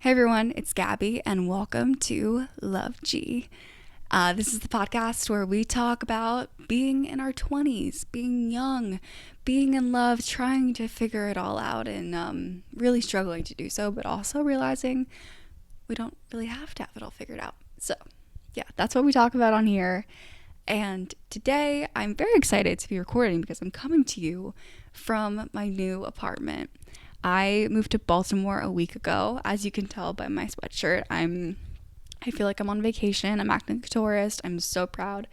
Hey everyone, it's Gabby, and welcome to Love G. This is the podcast where we talk about being in our 20s, being young, being in love, trying to figure it all out, and really struggling to do so, but also realizing we don't really have to have it all figured out. So, yeah, that's what we talk about on here. And today I'm very excited to be recording because I'm coming to you from my new apartment. I moved to Baltimore a week ago. As you can tell by my sweatshirt, I feel like I'm on vacation. I'm acting like a tourist. I'm so proud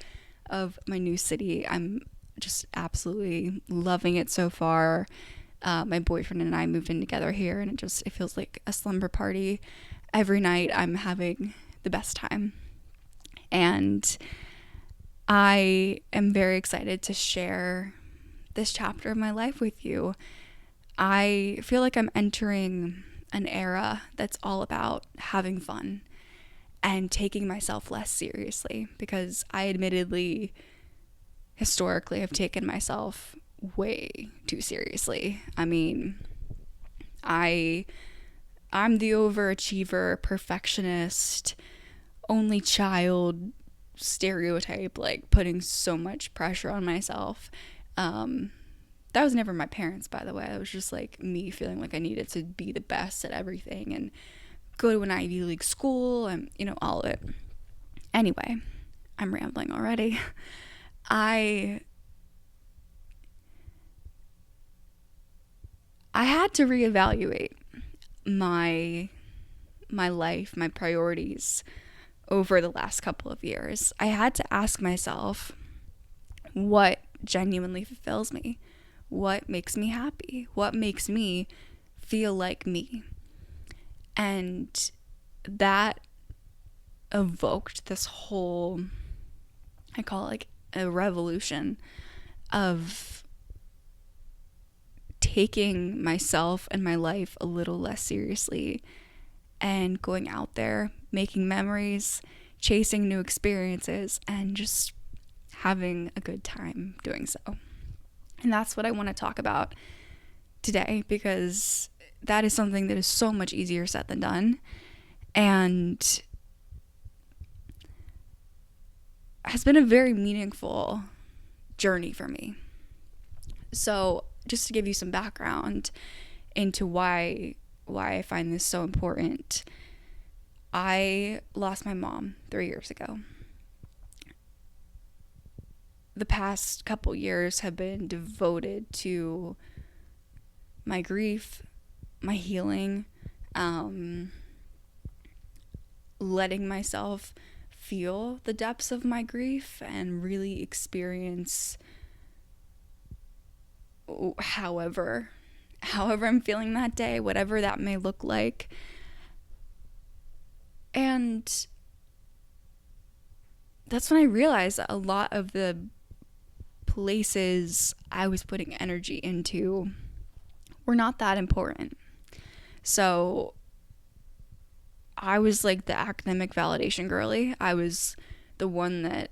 of my new city. I'm just absolutely loving it so far. My boyfriend and I moved in together here, and it feels like a slumber party. Every night I'm having the best time. And I am very excited to share this chapter of my life with you. I feel like I'm entering an era that's all about having fun and taking myself less seriously, because I admittedly, historically, have taken myself way too seriously. I mean, I'm the overachiever, perfectionist, only child stereotype, like putting so much pressure on myself. That was never my parents, by the way. It was just like me feeling like I needed to be the best at everything and go to an Ivy League school and, all of it. Anyway, I'm rambling already. I I had to reevaluate my life, my priorities over the last couple of years. I had to ask myself what genuinely fulfills me. What makes me happy? What makes me feel like me? And that evoked this whole, I call it like a revolution of taking myself and my life a little less seriously and going out there, making memories, chasing new experiences, and just having a good time doing so. And that's what I want to talk about today, because that is something that is so much easier said than done, and has been a very meaningful journey for me. So, just to give you some background into why I find this so important, I lost my mom 3 years ago. The past couple years have been devoted to my grief, my healing, letting myself feel the depths of my grief and really experience however I'm feeling that day, whatever that may look like. And that's when I realized that a lot of the places I was putting energy into were not that important. So I was like the academic validation girly. I was the one that,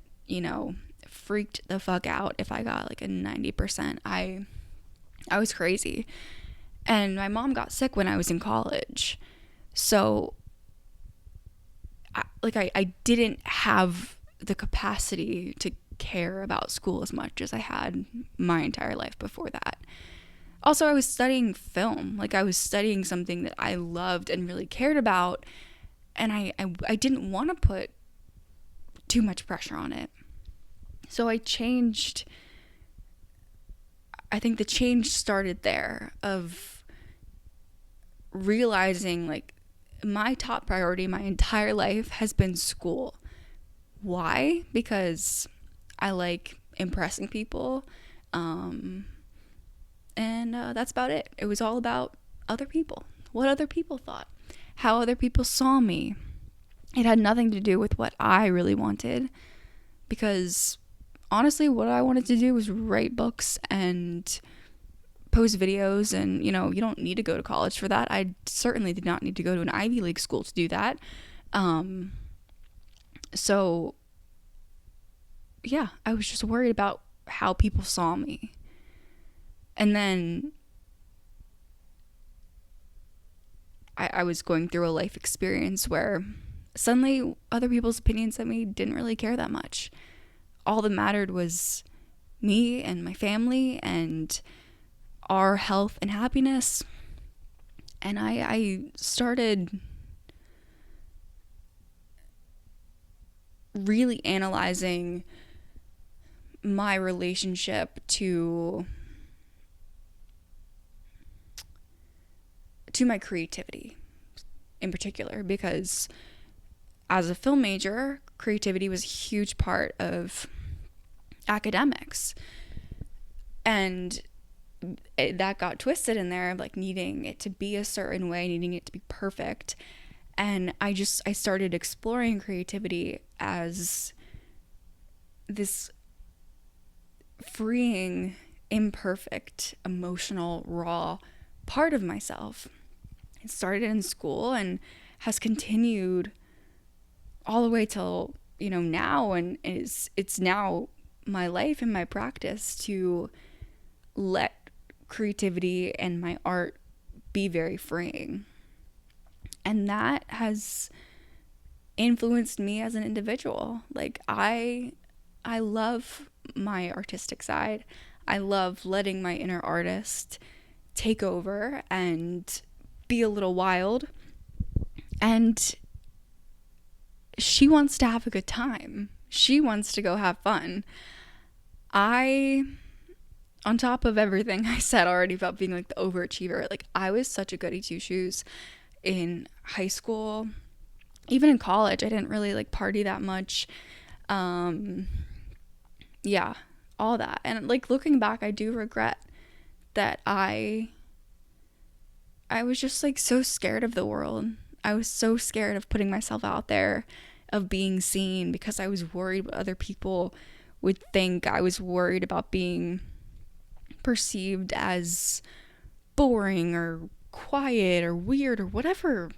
freaked the fuck out if I got like a 90%. I was crazy. And my mom got sick when I was in college. So I didn't have the capacity to care about school as much as I had my entire life before that. Also, I was studying film. Like, I was studying something that I loved and really cared about, and I didn't want to put too much pressure on it. So I changed. I think the change started there, of realizing like my top priority my entire life has been school. Why? Because I like impressing people. And that's about it. It was all about other people, what other people thought, how other people saw me. It had nothing to do with what I really wanted, because honestly, what I wanted to do was write books and post videos, and you don't need to go to college for that. I certainly did not need to go to an Ivy League school to do that. So yeah, I was just worried about how people saw me. And then I was going through a life experience where suddenly other people's opinions of me didn't really care that much. All that mattered was me and my family and our health and happiness. And I started really analyzing my relationship to my creativity in particular, because as a film major, creativity was a huge part of academics. And that got twisted in there, like needing it to be a certain way, needing it to be perfect. And I started exploring creativity as this freeing, imperfect, emotional, raw part of myself. It started in school and has continued all the way till, now, and it's now my life and my practice to let creativity and my art be very freeing. And that has influenced me as an individual. Like I love my artistic side. I love letting my inner artist take over and be a little wild. And she wants to have a good time. She wants to go have fun. On top of everything I said already about being like the overachiever, like I was such a goody two shoes in high school, even in college. I didn't really like party that much. Yeah, all that. And like looking back, I do regret that I was just like so scared of the world. I was so scared of putting myself out there, of being seen, because I was worried what other people would think. I was worried about being perceived as boring or quiet or weird or whatever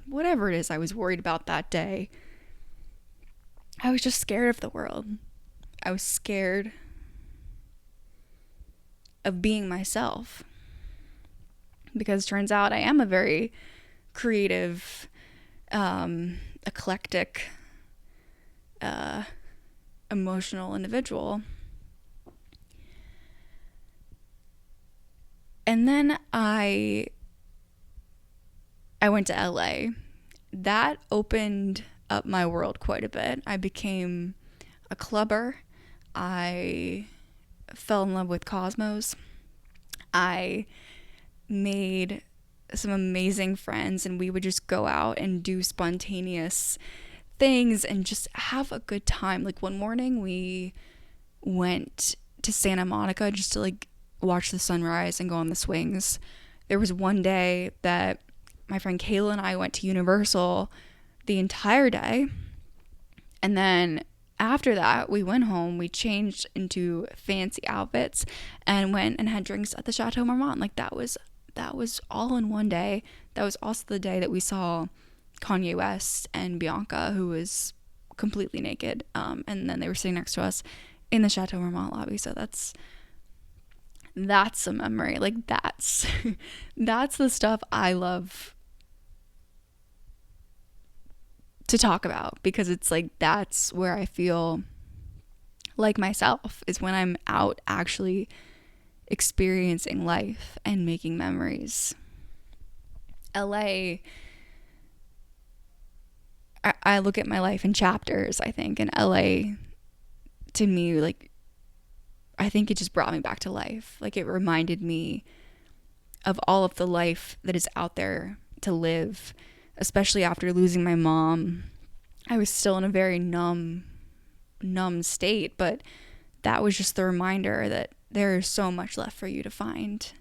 it is I was worried about that day. I was just scared of the world. I was scared of being myself, because turns out I am a very creative, eclectic, emotional individual. And then I went to LA. That opened up my world quite a bit. I became a clubber. I fell in love with Cosmos. I made some amazing friends, and we would just go out and do spontaneous things and just have a good time. Like one morning we went to Santa Monica just to like watch the sunrise and go on the swings. There was one day that my friend Kayla and I went to Universal the entire day, and then after that we went home, we changed into fancy outfits and went and had drinks at the Chateau Marmont. Like that was all in one day. That was also the day that we saw Kanye West and Bianca, who was completely naked, and then they were sitting next to us in the Chateau Marmont lobby. So that's a memory. Like that's the stuff I love to talk about, because it's like that's where I feel like myself, is when I'm out actually experiencing life and making memories. LA, I look at my life in chapters, I think, and LA to me, like, I think it just brought me back to life. Like it reminded me of all of the life that is out there to live, especially after losing my mom. I was still in a very numb state, but that was just the reminder that there is so much left for you to find,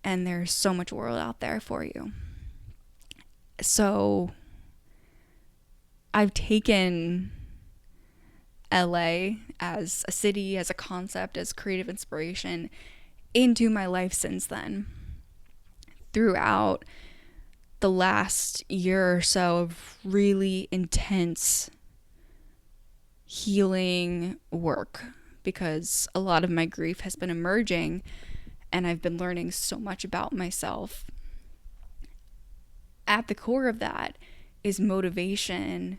and there's so much world out there for you. So I've taken LA as a city, as a concept, as creative inspiration into my life since then. Throughout the last year or so of really intense healing work, because a lot of my grief has been emerging and I've been learning so much about myself. at the core of that is motivation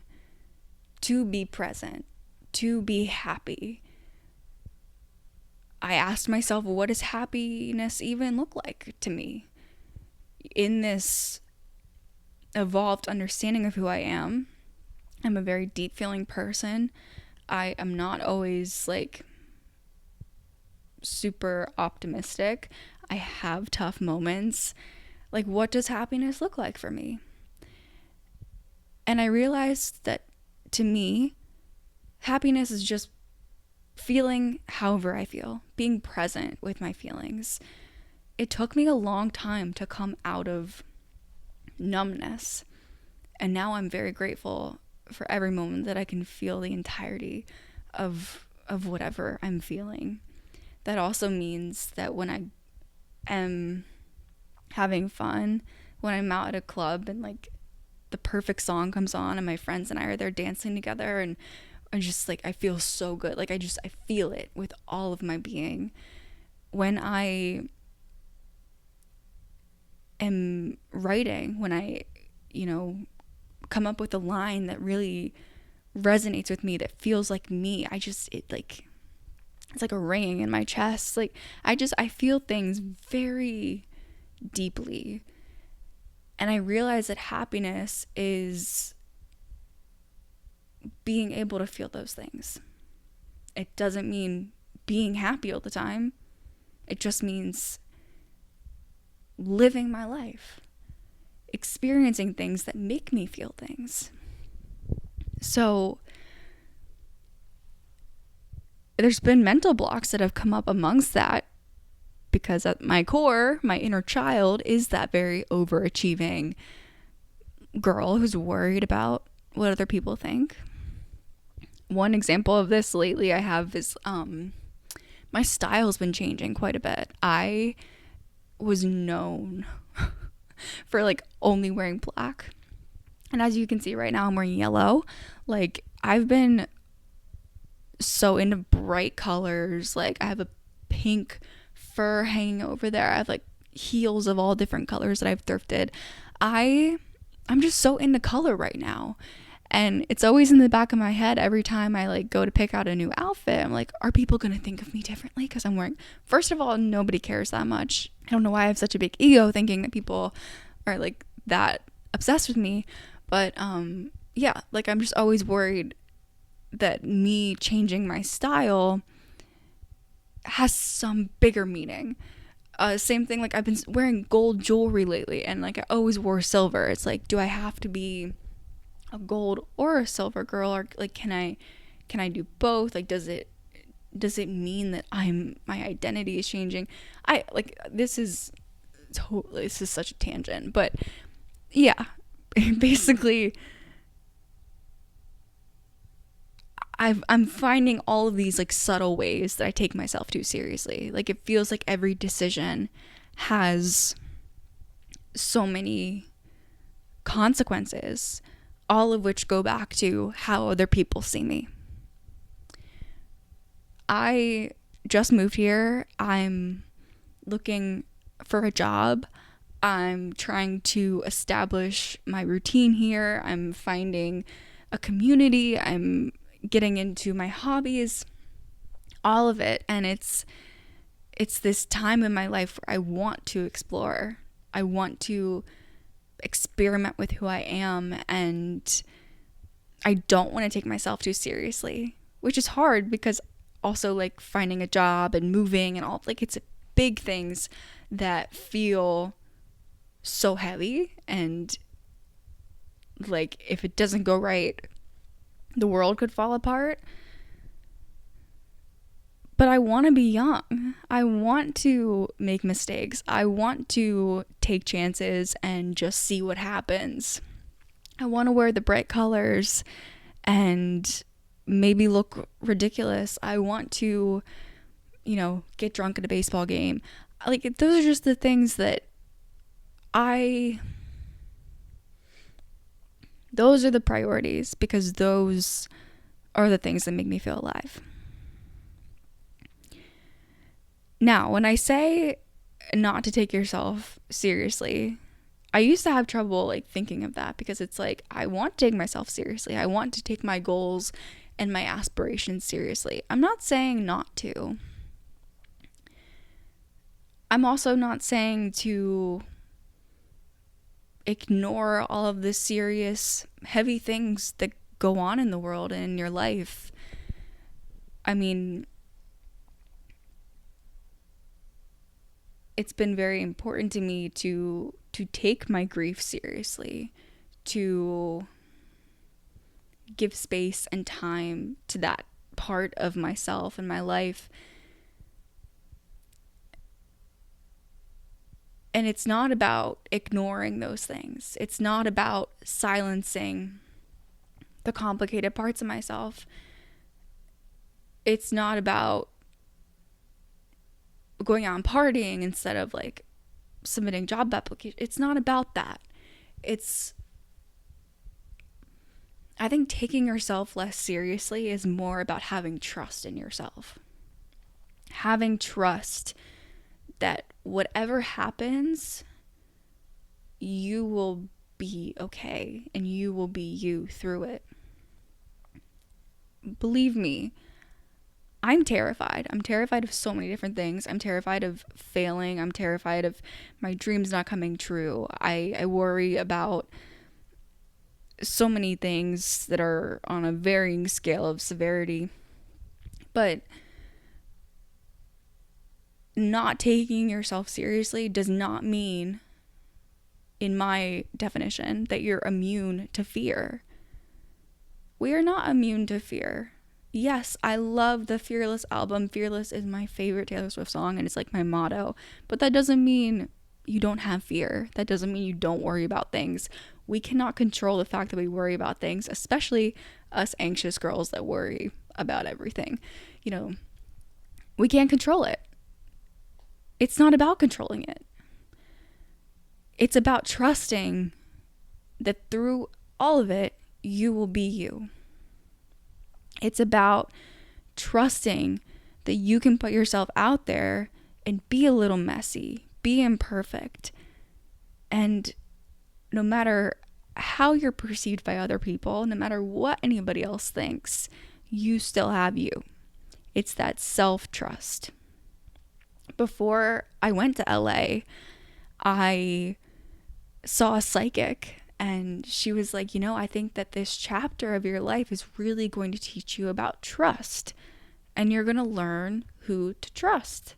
to be present, to be happy. I asked myself, what does happiness even look like to me? In this evolved understanding of who I am, I'm a very deep feeling person. I am not always like super optimistic. I have tough moments. Like, what does happiness look like for me? And I realized that to me, happiness is just feeling however I feel, being present with my feelings. It took me a long time to come out of numbness. And now I'm very grateful for every moment that I can feel the entirety of whatever I'm feeling. That also means that when I am having fun, when I'm out at a club and like the perfect song comes on and my friends and I are there dancing together, and I just like, I feel so good. Like I feel it with all of my being. When I am writing, when I, come up with a line that really resonates with me, that feels like me, it's like a ringing in my chest. Like I feel things very deeply. And I realize that happiness is being able to feel those things. It doesn't mean being happy all the time. It just means living my life, experiencing things that make me feel things. So there's been mental blocks that have come up amongst that, because at my core, my inner child is that very overachieving girl who's worried about what other people think. One example of this lately I have is my style's been changing quite a bit. I was known for like only wearing black, and as you can see right now, I'm wearing yellow. Like I've been so into bright colors. Like I have a pink fur hanging over there. I have like heels of all different colors that I've thrifted. I'm just so into color right now. And it's always in the back of my head every time I like go to pick out a new outfit. I'm like, are people going to think of me differently because I'm wearing... First of all, nobody cares that much. I don't know why I have such a big ego thinking that people are like that obsessed with me. But yeah, like I'm just always worried that me changing my style has some bigger meaning. Same thing, like I've been wearing gold jewelry lately, and like I always wore silver. It's like, do I have to be a gold or a silver girl, or like can I do both? Like does it mean that my identity is changing? This is such a tangent, but yeah, basically I'm finding all of these like subtle ways that I take myself too seriously. Like it feels like every decision has so many consequences, all of which go back to how other people see me. I just moved here. I'm looking for a job. I'm trying to establish my routine here. I'm finding a community. I'm getting into my hobbies, all of it. And it's this time in my life where I want to explore. I want to experiment with who I am, and I don't want to take myself too seriously, which is hard because also like finding a job and moving and all, like it's big things that feel so heavy, and like if it doesn't go right, the world could fall apart. But I want to be young. I want to make mistakes. I want to take chances and just see what happens. I want to wear the bright colors and maybe look ridiculous. I want to, get drunk at a baseball game. Like, those are just the things that those are the priorities, because those are the things that make me feel alive. Now, when I say not to take yourself seriously, I used to have trouble like thinking of that, because it's like, I want to take myself seriously. I want to take my goals and my aspirations seriously. I'm not saying not to. I'm also not saying to ignore all of the serious, heavy things that go on in the world and in your life. I mean, it's been very important to me to take my grief seriously, to give space and time to that part of myself and my life. And it's not about ignoring those things. It's not about silencing the complicated parts of myself. It's not about going out and partying instead of like submitting job applications. It's not about that. I think taking yourself less seriously is more about having trust in yourself. Having trust that whatever happens, you will be okay and you will be you through it. Believe me, I'm terrified. I'm terrified of so many different things. I'm terrified of failing. I'm terrified of my dreams not coming true. I worry about so many things that are on a varying scale of severity. But not taking yourself seriously does not mean, in my definition, that you're immune to fear. We are not immune to fear. Yes, I love the Fearless album. Fearless is my favorite Taylor Swift song, and it's like my motto. But that doesn't mean you don't have fear. That doesn't mean you don't worry about things. We cannot control the fact that we worry about things, especially us anxious girls that worry about everything. You know, we can't control it. It's not about controlling it. It's about trusting that through all of it, you will be you. It's about trusting that you can put yourself out there and be a little messy, be imperfect. And no matter how you're perceived by other people, no matter what anybody else thinks, you still have you. It's that self-trust. Before I went to LA, I saw a psychic, and she was like, I think that this chapter of your life is really going to teach you about trust, and you're going to learn who to trust.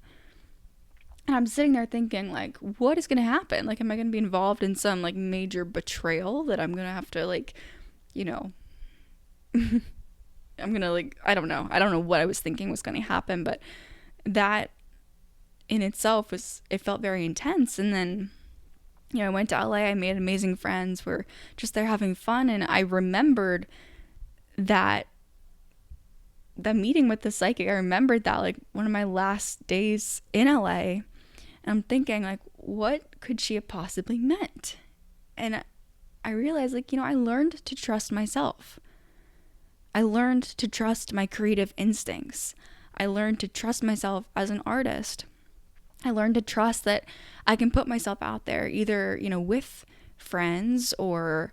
And I'm sitting there thinking, like, what is going to happen? Like, am I going to be involved in some like major betrayal that I'm going to have to like, I'm going to like, I don't know what I was thinking was going to happen, but that in itself it felt very intense. And then, I went to LA, I made amazing friends, we're just there having fun. And I remembered that meeting with the psychic. I remembered that like one of my last days in LA. And I'm thinking, like, what could she have possibly meant? And I realized, like, I learned to trust myself. I learned to trust my creative instincts. I learned to trust myself as an artist. I learned to trust that I can put myself out there, either, with friends or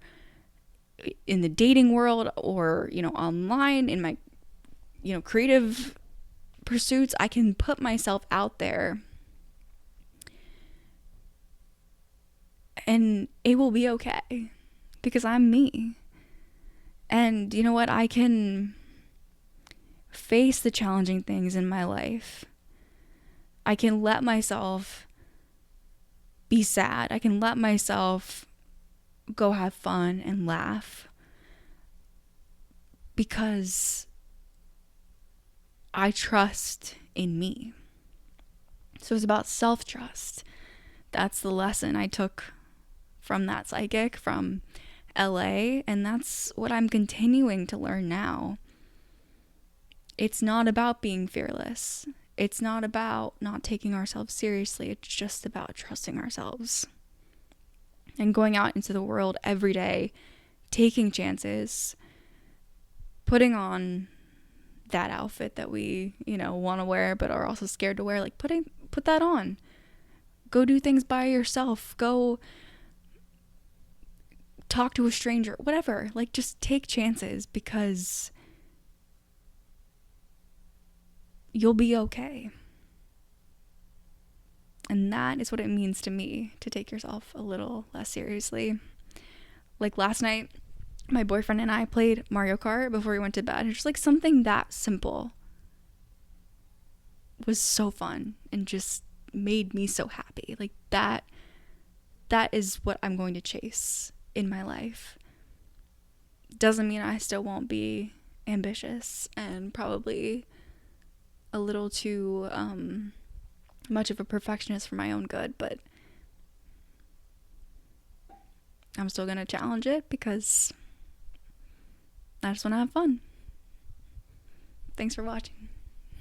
in the dating world or, online in my, creative pursuits. I can put myself out there and it will be okay because I'm me. And you know what? I can face the challenging things in my life. I can let myself be sad. I can let myself go have fun and laugh because I trust in me. So it's about self-trust. That's the lesson I took from that psychic from LA, and that's what I'm continuing to learn now. It's not about being fearless. It's not about not taking ourselves seriously. It's just about trusting ourselves and going out into the world every day, taking chances, putting on that outfit that we, want to wear but are also scared to wear. Like, put that on. Go do things by yourself. Go talk to a stranger, whatever. Like, just take chances, because you'll be okay. And that is what it means to me to take yourself a little less seriously. Like last night, my boyfriend and I played Mario Kart before we went to bed. Just like something that simple was so fun and just made me so happy. Like that is what I'm going to chase in my life. Doesn't mean I still won't be ambitious and probably a little too much of a perfectionist for my own good, but I'm still gonna challenge it because I just want to have fun. Thanks for watching.